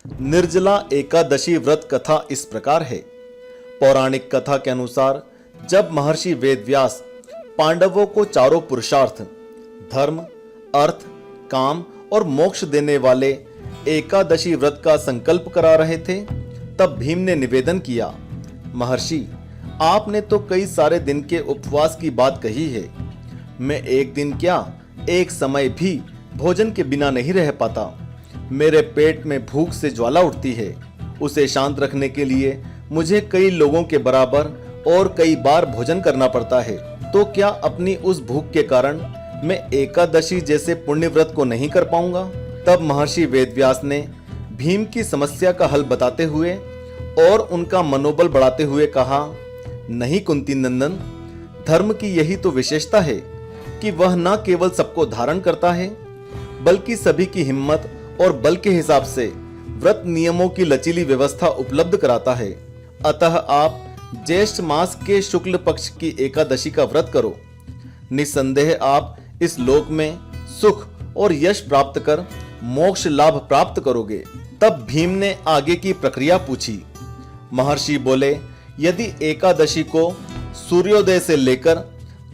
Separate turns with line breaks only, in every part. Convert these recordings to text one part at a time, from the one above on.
निर्जला एकादशी व्रत कथा इस प्रकार है। पौराणिक कथा के अनुसार जब महर्षि वेदव्यास पांडवों को चारों पुरुषार्थ धर्म, अर्थ, काम और मोक्ष देने वाले एकादशी व्रत का संकल्प करा रहे थे, तब भीम ने निवेदन किया, महर्षि, आपने तो कई सारे दिन के उपवास की बात कही है। मैं एक दिन क्या, एक समय भी भोजन के बिना नहीं रह पाता। मेरे पेट में भूख से ज्वाला उठती है। उसे शांत रखने के लिए मुझे कई लोगों के बराबर और कई बार भोजन करना पड़ता है। तो क्या अपनी उस भूख के कारण मैं एकादशी जैसे पुण्य व्रत को नहीं कर पाऊंगा? तब महर्षि वेदव्यास ने भीम की समस्या का हल बताते हुए और उनका मनोबल बढ़ाते हुए कहा, नहीं कुंती नंदन, धर्म की यही तो विशेषता है कि वह न केवल सबको धारण करता है, बल्कि सभी की हिम्मत और बल के हिसाब से व्रत नियमों की लचीली व्यवस्था उपलब्ध कराता है। अतः आप ज्येष्ठ मास के शुक्ल पक्ष की एकादशी का व्रत करो। निसंदेह आप इस लोक में सुख और यश प्राप्त कर मोक्ष लाभ प्राप्त करोगे। तब भीम ने आगे की प्रक्रिया पूछी। महर्षि बोले, यदि एकादशी को सूर्योदय से लेकर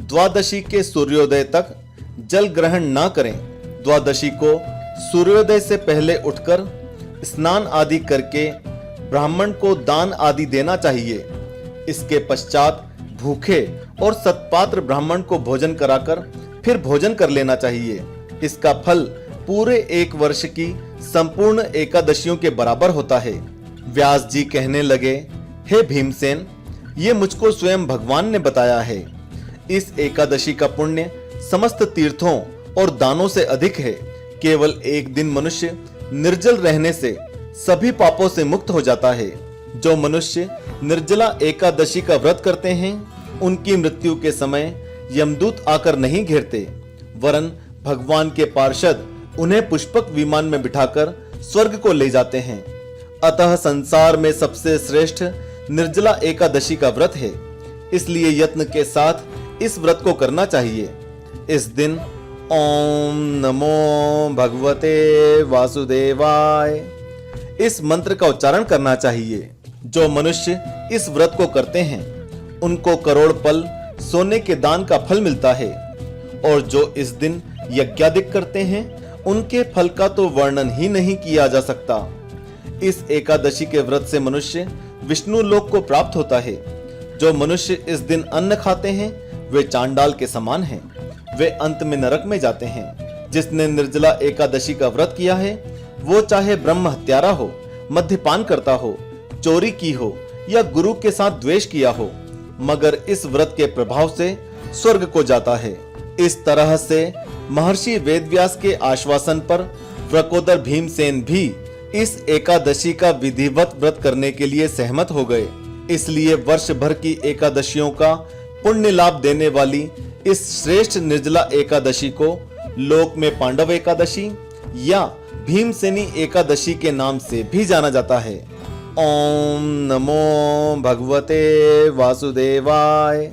द्वादशी के सूर्योदय तक जल ग्रहण न करें, द्वादशी को सूर्योदय से पहले उठकर स्नान आदि करके ब्राह्मण को दान आदि देना चाहिए। इसके पश्चात भूखे और सत्पात्र ब्राह्मण को भोजन कराकर फिर भोजन कर लेना चाहिए। इसका फल पूरे एक वर्ष की संपूर्ण एकादशियों के बराबर होता है। व्यास जी कहने लगे, हे भीमसेन, ये मुझको स्वयं भगवान ने बताया है। इस एकादशी का पुण्य समस्त तीर्थों और दानों से अधिक है। केवल एक दिन मनुष्य निर्जल रहने से सभी पापों से मुक्त हो जाता है। जो मनुष्य निर्जला एकादशी का व्रत करते हैं, उनकी मृत्यु के समय यमदूत आकर नहीं घेरते, वरन भगवान के पार्षद उन्हें पुष्पक विमान में बिठाकर स्वर्ग को ले जाते हैं। अतः संसार में सबसे श्रेष्ठ निर्जला एकादशी का व्रत है। इसलिए यत्न के साथ इस व्रत को करना चाहिए। इस दिन ओम नमो भगवते वासुदेवाय इस मंत्र का उच्चारण करना चाहिए। जो मनुष्य इस व्रत को करते हैं, उनको करोड़ पल सोने के दान का फल मिलता है। और जो इस दिन यज्ञादिक करते हैं, उनके फल का तो वर्णन ही नहीं किया जा सकता। इस एकादशी के व्रत से मनुष्य विष्णु लोक को प्राप्त होता है। जो मनुष्य इस दिन अन्न खाते हैं, वे चांडाल के समान हैं। वे अंत में नरक में जाते हैं। जिसने निर्जला एकादशी का व्रत किया है, वो चाहे ब्रह्म हत्यारा हो, मद्यपान करता हो, चोरी की हो या गुरु के साथ द्वेष किया हो, मगर इस व्रत के प्रभाव से स्वर्ग को जाता है। इस तरह से महर्षि वेदव्यास के आश्वासन पर वृकोदर भीमसेन भी इस एकादशी का विधिवत व्रत करने के लिए सहमत हो गए। इसलिए वर्ष भर की एकादशियों का पुण्य लाभ देने वाली इस श्रेष्ठ निर्जला एकादशी को लोक में पांडव एकादशी या भीमसेनी एकादशी के नाम से भी जाना जाता है। ओम नमो भगवते वासुदेवाय।